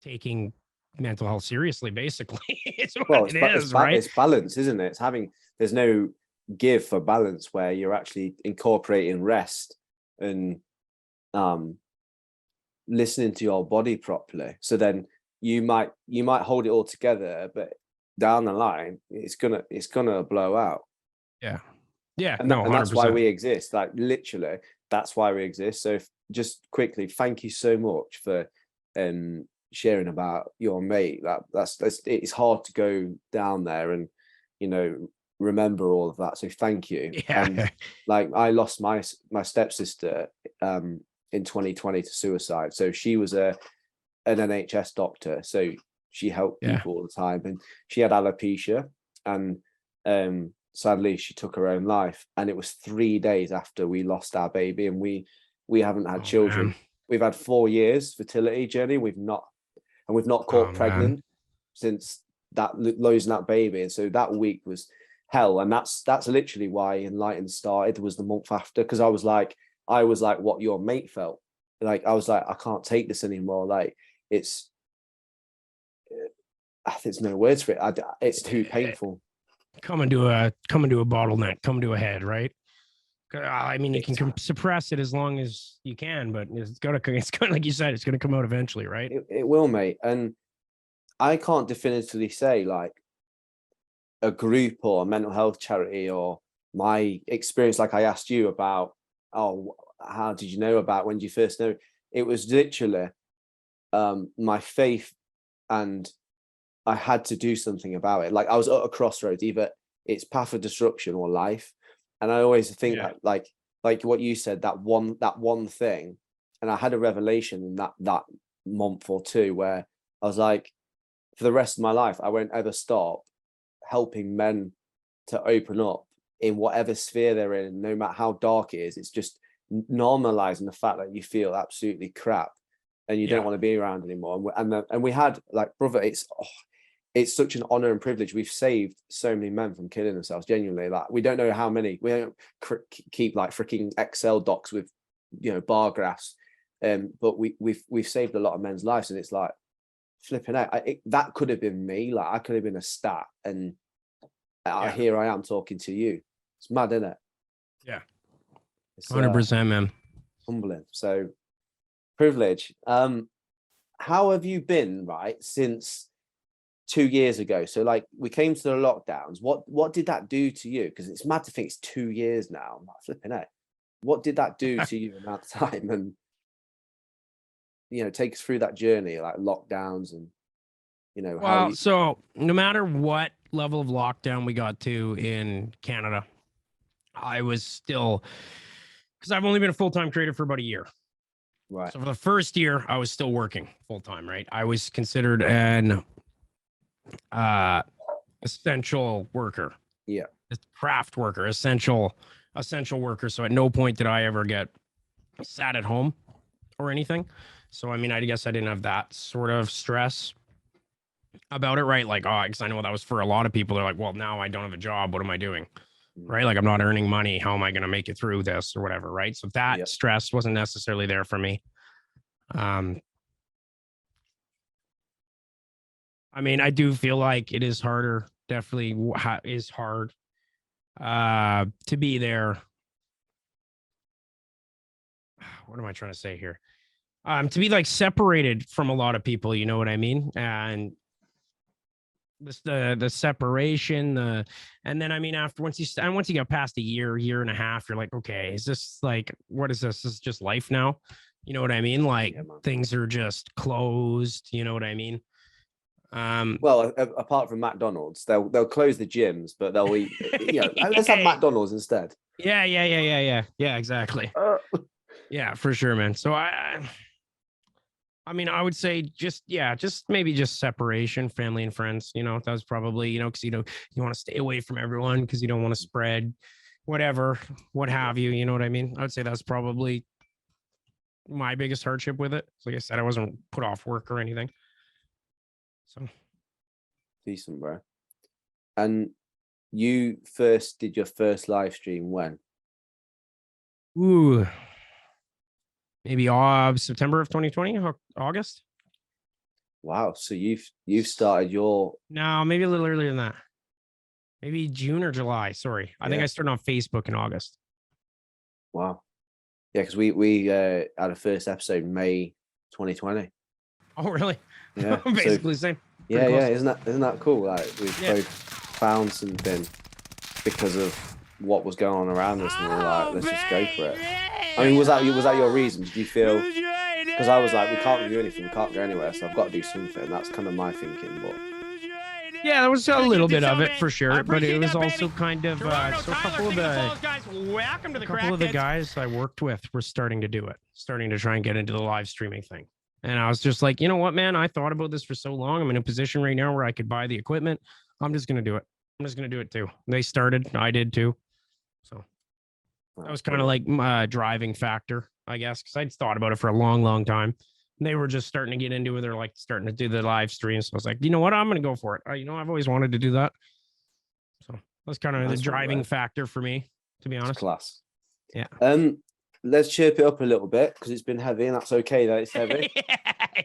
taking mental health seriously, basically. It's right? It's balance, isn't it? There's no give for balance where you're actually incorporating rest and, listening to your body properly. So then you might hold it all together, but down the line it's gonna blow out. And that's why we exist. Like, literally, that's why we exist. So just quickly, thank you so much for sharing about your mate. That's it's hard to go down there and remember all of that, so thank you. And like, I lost my stepsister in 2020 to suicide. So she was an NHS doctor, so she helped people all the time, and she had alopecia, and sadly she took her own life. And it was 3 days after we lost our baby, and we haven't had children. Man. We've had 4 years fertility journey. We've not caught pregnant since losing that baby. And so that week was hell. And that's literally why Enlighten started, was the month after, because I was like what your mate felt. Like, I was like, I can't take this anymore. Like, there's no words for it. It's too painful. Come into a bottleneck, come to a head, right? I mean, you can suppress it as long as you can, but it's gonna like you said, it's gonna come out eventually, right? It will, mate. And I can't definitively say like a group or a mental health charity or my experience, like I asked you about, oh, how did you know about, when did you first know? It was literally my faith, and I had to do something about it. Like, I was at a crossroads, either it's path of destruction or life. And I always think that, like what you said, that one thing. And I had a revelation in that month or two where I was like, for the rest of my life, I won't ever stop helping men to open up in whatever sphere they're in, no matter how dark it is. It's just normalizing the fact that you feel absolutely crap and you don't want to be around anymore. And we had, like, brother, it's such an honor and privilege. We've saved so many men from killing themselves, genuinely. Like, we don't know how many. We don't keep like freaking Excel docs with, bar graphs, but we've saved a lot of men's lives, and it's like flipping out. That could have been me. Like, I could have been a stat, and here I am talking to you. It's mad, isn't it? Yeah, 100%, man. Humbling. So privilege. How have you been, right, since 2 years ago? So like, we came to the lockdowns. What did that do to you? Because it's mad to think it's 2 years now. I'm like, flipping out. What did that do to you in that time? And take us through that journey, like lockdowns and Well, so no matter what level of lockdown we got to in Canada, I was still, because I've only been a full-time creator for about a year. Right. So for the first year, I was still working full-time, right? I was considered an essential worker. Yeah. A craft worker, essential worker. So at no point did I ever get sat at home or anything. So, I mean, I guess I didn't have that sort of stress about it, right? Like, because I know that was for a lot of people. They're like, well, now I don't have a job. What am I doing? Right? Like, I'm not earning money. How am I going to make it through this or whatever? Right. So that stress wasn't necessarily there for me. I mean, I do feel like it is harder. Definitely is hard to be there. What am I trying to say here? To be like separated from a lot of people, you know what I mean? And the separation, and then I mean, once you get past a year and a half, you're like, okay, is this like, what is this? This is just life now. You know what I mean? Like, things are just closed. You know what I mean? Well, apart from McDonald's, they'll close the gyms, but they'll eat. Let's have McDonald's instead. Yeah, exactly. Yeah, for sure, man. So I mean, I would say just maybe just separation, family and friends. That was probably, because you want to stay away from everyone because you don't want to spread whatever, what have you. You know what I mean? I would say that's probably my biggest hardship with it. Like I said, I wasn't put off work or anything. So decent, bro. And you first did your first live stream when? Ooh, maybe September of 2020, August. Wow. So you've started your... No, maybe a little earlier than that. Maybe June or July. Sorry. I think I started on Facebook in August. Wow. Yeah, because we had a first episode May 2020. Oh, really? Yeah. Basically the same. Yeah, isn't that cool? Like, we've both found something because of what was going on around us, and we were like, let's just go for it. I mean, was that your reason? Did you feel? Because I was like, we can't do anything, we can't go anywhere, so I've got to do something. That's kind of my thinking, but. Yeah, there was a little bit of it for sure, but it was also kind of so a couple of the guys I worked with were starting to try and get into the live streaming thing. And I was just like, you know what, man, I thought about this for so long. I'm in a position right now where I could buy the equipment. I'm just going to do it. I'm just going to do it too. They started, I did too. So that was kind of like my driving factor, I guess, because I'd thought about it for a long, long time. And they were just starting to get into it. They're like starting to do the live streams. So I was like, you know what, I'm going to go for it. I've always wanted to do that. So that's kind of the driving factor for me, to be honest. It's class. Yeah. Let's chirp it up a little bit because it's been heavy, and that's okay that it's heavy.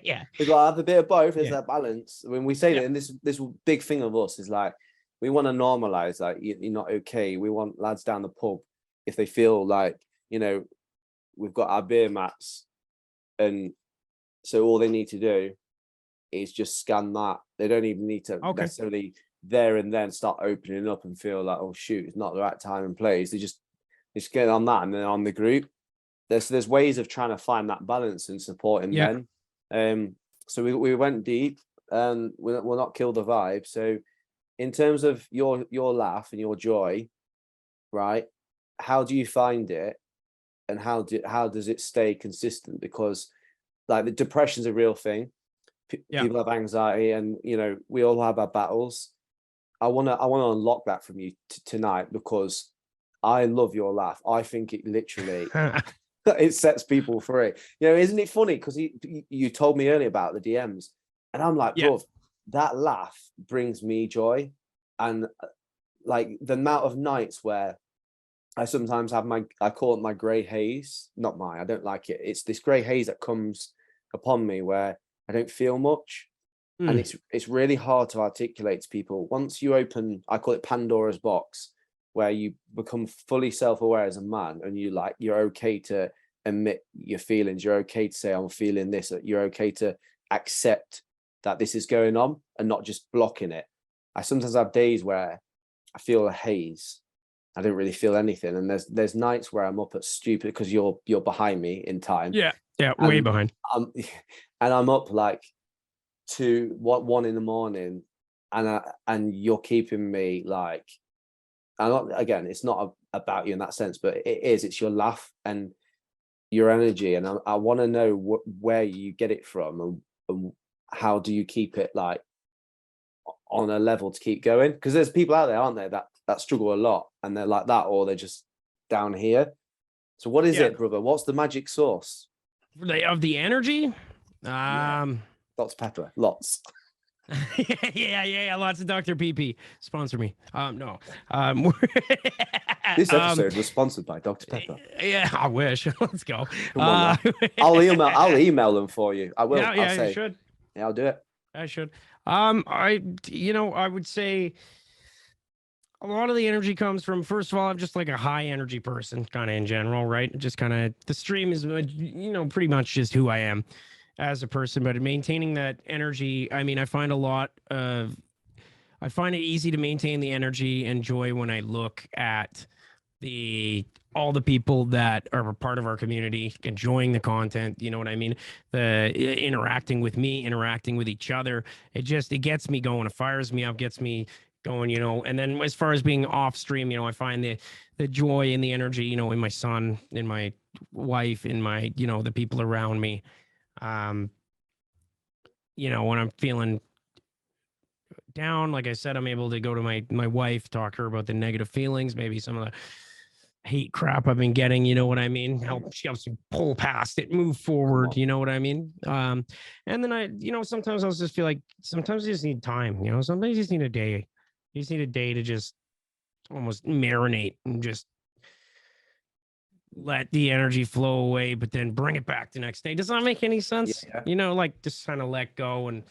Yeah. It's like, I have a bit of both. There's that balance. When we say that, and this big thing of us is like, we want to normalize, like, you're not okay. We want lads down the pub, if they feel like, we've got our beer mats, and so all they need to do is just scan that. They don't even need to necessarily there and then start opening up and feel like, oh shoot, it's not the right time and place. They just get on that, and then on the group. There's ways of trying to find that balance and supporting men. So we went deep, and we'll not kill the vibe. So in terms of your laugh and your joy, right? How do you find it, and how does it stay consistent? Because like, the depression's a real thing. People have anxiety, and we all have our battles. I want to unlock that from you tonight, because I love your laugh. I think it literally it sets people free. Isn't it funny? Because you told me earlier about the DMs, and I'm like, bro, that laugh brings me joy. And like the amount of nights where I sometimes have I call it my grey haze, not I don't like it. It's this grey haze that comes upon me where I don't feel much. And it's really hard to articulate to people. Once you open, I call it Pandora's box, where you become fully self-aware as a man, and you're okay to admit your feelings. You're okay to say, I'm feeling this. You're okay to accept that this is going on and not just blocking it. I sometimes have days where I feel a haze. I don't really feel anything. And there's nights where I'm up at stupid, because you're behind me in time. Yeah, way behind. I'm up like to 1 a.m, and you're keeping me like, again, it's not about you in that sense, but it's your laugh and your energy, and I want to know where you get it from, and how do you keep it like on a level to keep going, because there's people out there, aren't there, that struggle a lot, and they're like that, or they're just down here. So what is it, brother? What's the magic sauce of the energy? Lots of pepper, lots. yeah, lots of Dr. PP. Sponsor me. No. This episode was sponsored by Dr. Pepper. Yeah, I wish. Let's go. Come on, I'll email them for you. I will. Yeah, I'll say, you should. Yeah, I'll do it. I should. I would say a lot of the energy comes from, first of all, I'm just like a high energy person, kind of in general, right? Just kind of, the stream is, pretty much just who I am as a person. But maintaining that energy, I mean, I find it easy to maintain the energy and joy when I look at all the people that are a part of our community enjoying the content. You know what I mean? The interacting with me, interacting with each other. It gets me going. It fires me up, gets me going, and then as far as being off stream, I find the joy and the energy, in my son, in my wife, in my, the people around me. When I'm feeling down, like I said, I'm able to go to my wife, talk to her about the negative feelings, maybe some of the hate crap I've been getting, you know what I mean? She helps me pull past it, move forward, you know what I mean? And then I, sometimes I'll just feel like, sometimes you just need time, sometimes you just need a day. You just need a day to just almost marinate and just let the energy flow away, but then bring it back the next day. Does that make any sense? Yeah. Like just kind of let go and,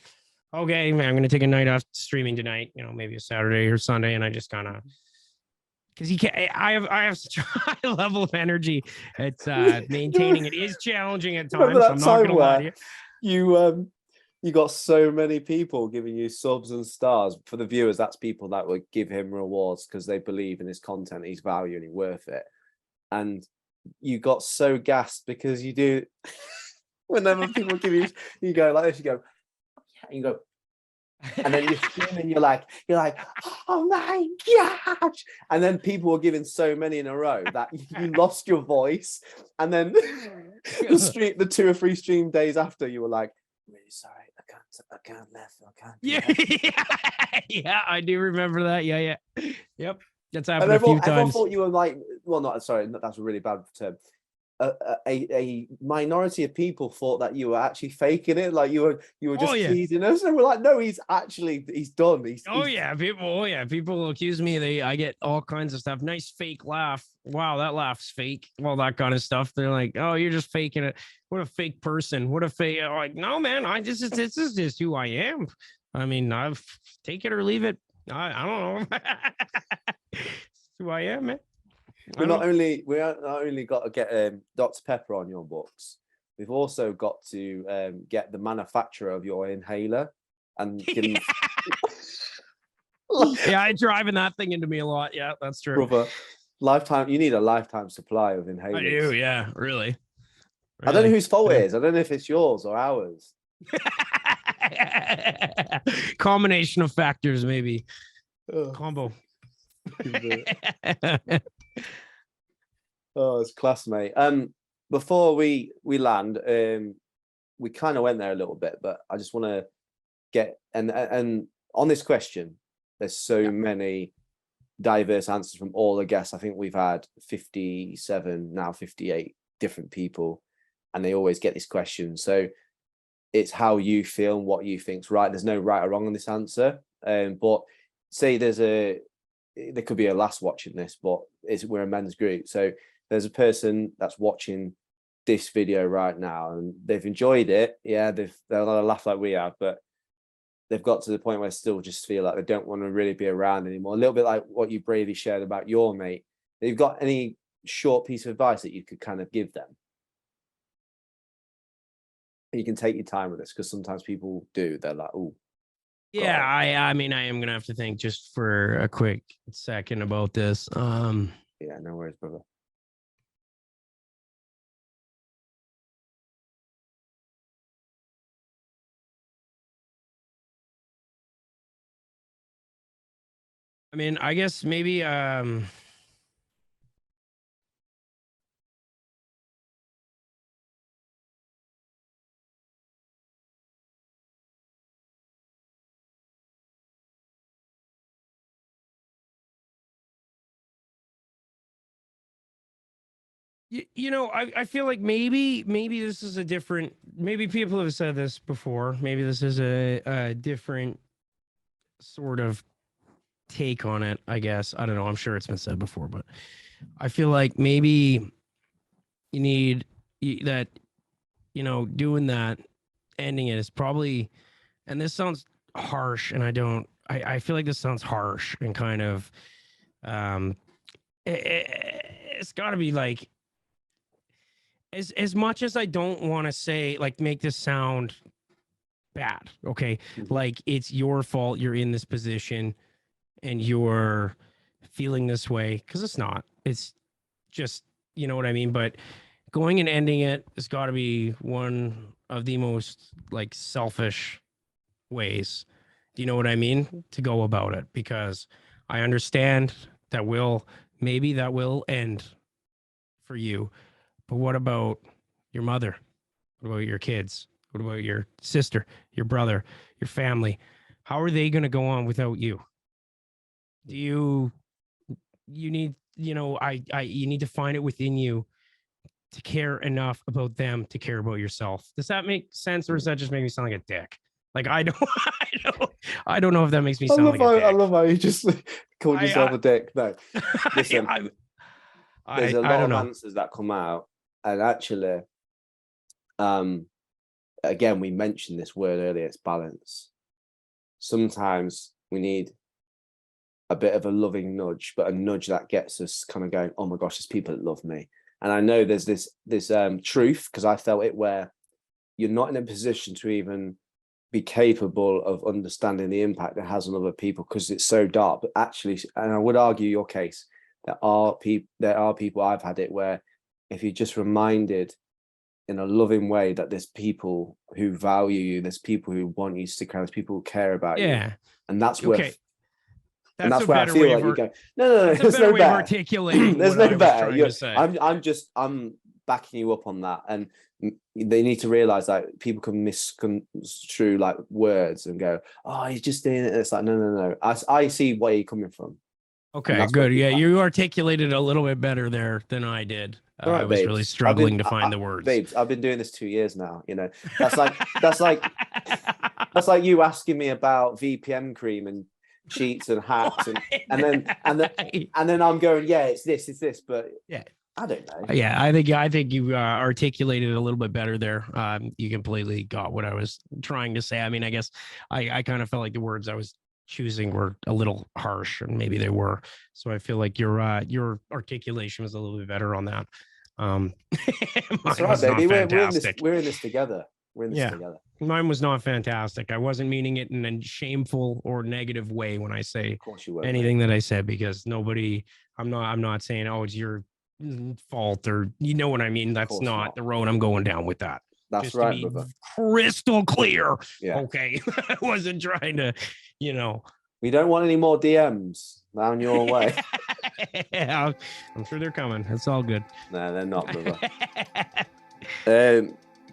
okay, man, I'm going to take a night off streaming tonight, maybe a Saturday or Sunday. And I just kind of, because I have such a high level of energy. It's maintaining it is challenging at times. I'm not going to lie to you. You got so many people giving you subs and stars. For the viewers, that's people that would give him rewards because they believe in his content, his value, and he's worth it. And you got so gassed because you do. Whenever people give you go like this, you go, yeah, and you go, and then you're streaming, you're like, oh my gosh! And then people were giving so many in a row that you lost your voice. And then the 2 or 3 stream days after, you were like, I'm really sorry, I can't laugh, I can't. Yeah, I do remember that. Yeah. Yep, that's happened and a few times. Everyone thought you were like, well, not sorry, that's a really bad term. A minority of people thought that you were actually faking it, like you were just teasing us, and we're like, no, he's done. People accuse me. I get all kinds of stuff. Nice fake laugh. Wow, that laugh's fake. All that kind of stuff. They're like, oh, you're just faking it. What a fake person. What a fake. Like, no, man. This is just who I am. I mean, I've take it or leave it. I don't know. It's who I am, man. We not only got to get Dr. Pepper on your books, we've also got to get the manufacturer of your inhaler and give him... I'm driving that thing into me a lot. Yeah, that's true. Brother, you need a lifetime supply of inhalers. I do, yeah, really. I don't know whose fault it is. I don't know if it's yours or ours. Combination of factors, maybe. Combo. Oh, it's class, mate. Before we land, we kind of went there a little bit, but I just want to get and on this question, there's so many diverse answers from all the guests. I think we've had 57, now 58 different people, and they always get this question. So it's how you feel and what you think's right. There's no right or wrong on this answer. But say there could be a lass watching this, but we're a men's group. So there's a person that's watching this video right now and they've enjoyed it. Yeah, they're not a laugh like we have, but they've got to the point where they still just feel like they don't want to really be around anymore. A little bit like what you bravely shared about your mate. Have you got any short piece of advice that you could kind of give them? You can take your time with this because sometimes people do. They're like, oh. Yeah, I mean, I am gonna have to think just for a quick second about this. Yeah, no worries, brother. I mean, I guess maybe you know, I feel like maybe this is a different, maybe people have said this before. Maybe this is a different sort of take on it, I guess. I don't know. I'm sure it's been said before, but I feel like maybe you need that, you know, doing that, ending it is probably, and this sounds harsh, and I feel like this sounds harsh and kind of, it's got to be like, as much as I don't want to say, like, make this sound bad, okay? Like, it's your fault you're in this position and you're feeling this way, because it's not. It's just, you know what I mean? But going and ending it has got to be one of the most, like, selfish ways, do you know what I mean, to go about it, because I understand that maybe that will end for you. But what about your mother? What about your kids? What about your sister, your brother, your family? How are they going to go on without you? Do you need, you know, you need to find it within you to care enough about them to care about yourself. Does that make sense, or does that just make me sound like a dick? Like, I don't know if that makes me sound like a dick. I love how you just called yourself a dick. No, listen, there's a lot of answers that come out, and actually, again, we mentioned this word earlier. It's balance. Sometimes we need a bit of a loving nudge, but a nudge that gets us kind of going, oh my gosh, there's people that love me. And I know there's this truth, because I felt it, where you're not in a position to even be capable of understanding the impact it has on other people because it's so dark. But actually, and I would argue your case, there are people, I've had it, where if you're just reminded in a loving way that there's people who value you, there's people who want you to stick around, there's people who care about you, and that's where and that's where I feel like you go, no, there's no better articulating. There's no better. I'm backing you up on that, and they need to realize that people can misconstrue like words and go, oh, he's just doing it. It's like, no. I see where you're coming from. Okay, good. Yeah, you articulated a little bit better there than I did. Right, I was really struggling to find the words. Babes, I've been doing this 2 years now. You know, that's like you asking me about VPN cream and sheets and hats, and then I'm going, yeah, it's this, but yeah, I don't know. Yeah, I think you articulated a little bit better there. You completely got what I was trying to say. I mean, I guess I kind of felt like the words I was choosing were a little harsh, and maybe they were. So I feel like your articulation was a little bit better on that. That's right, baby. We're in this together. We're in this together. Mine was not fantastic. I wasn't meaning it in a shameful or negative way when I say anything that I said, because I'm not saying, oh, it's your fault, or you know what I mean. That's not the road I'm going down with that. That's just right, to be brother. Crystal clear. Yeah. Okay. I wasn't trying to, you know. We don't want any more DMs down your way. Yeah, I'm sure they're coming. It's all good. No, they're not, brother.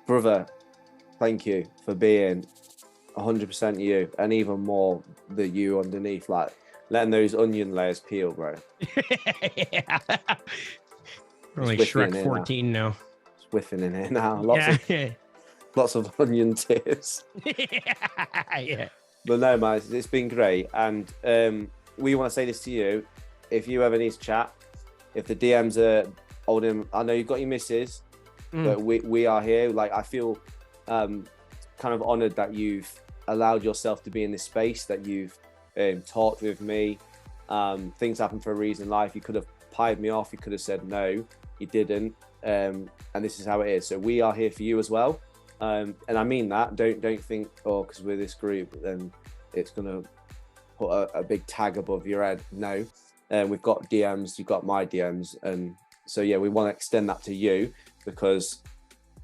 Brother, thank you for being 100% you, and even more the you underneath, like letting those onion layers peel, bro. Yeah. We're like Shrek 14 now. Whiffing in here now. lots of onion tears. Yeah. But no, man, it's been great. And we want to say this to you. If you ever need to chat, if the DMs are holding, I know you've got your missus, but we are here. Like, I feel kind of honoured that you've allowed yourself to be in this space, that you've talked with me. Things happen for a reason in life. You could have pied me off. You could have said no. You didn't. And this is how it is. So we are here for you as well. And I mean that. Don't think, oh, because we're this group, then it's gonna put a big tag above your head. No, we've got DMs. You've got my DMs, and so yeah, we want to extend that to you, because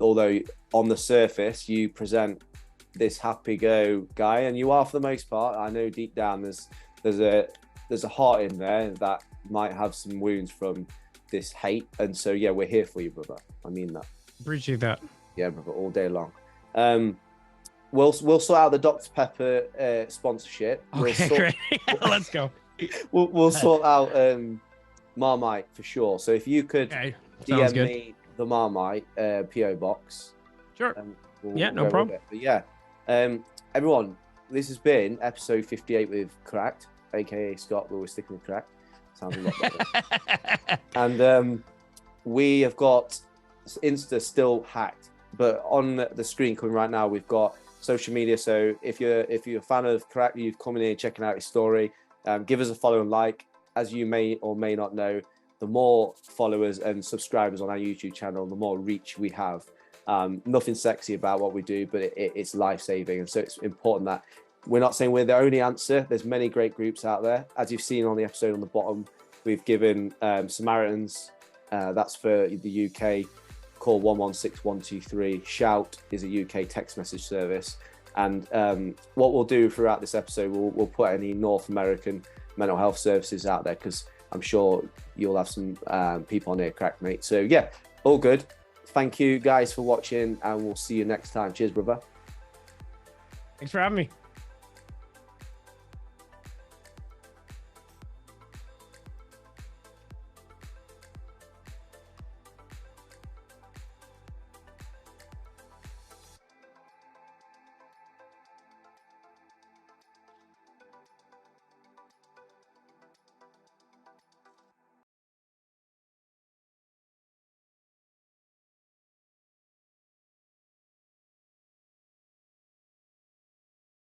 although on the surface you present this happy-go guy, and you are for the most part, I know deep down there's a heart in there that might have some wounds from this hate, and so yeah, we're here for you, brother. I mean that. Appreciate that. Yeah, brother, all day long. We'll sort out the Dr. Pepper sponsorship. Okay, great. Let's go. We'll sort out Marmite for sure. So if you could DM me the Marmite PO box. Sure. We'll no problem. But yeah, everyone, this has been episode 58 with Cracked, aka Scott, but we're sticking with Cracked. Sounds a lot better. And we have got Insta still hacked, but on the screen coming right now, we've got social media. So if you're a fan of Cracked, you've coming in, checking out his story, give us a follow and like. As you may or may not know, the more followers and subscribers on our YouTube channel, the more reach we have. Nothing sexy about what we do, but it's life-saving. And so it's important that we're not saying we're the only answer. There's many great groups out there. As you've seen on the episode on the bottom, we've given Samaritans, that's for the UK, call 116123. Shout is a UK text message service. And what we'll do throughout this episode, we'll put any North American mental health services out there, because I'm sure you'll have some people on here, Crack, mate. So yeah, all good. Thank you guys for watching, and we'll see you next time. Cheers, brother. Thanks for having me.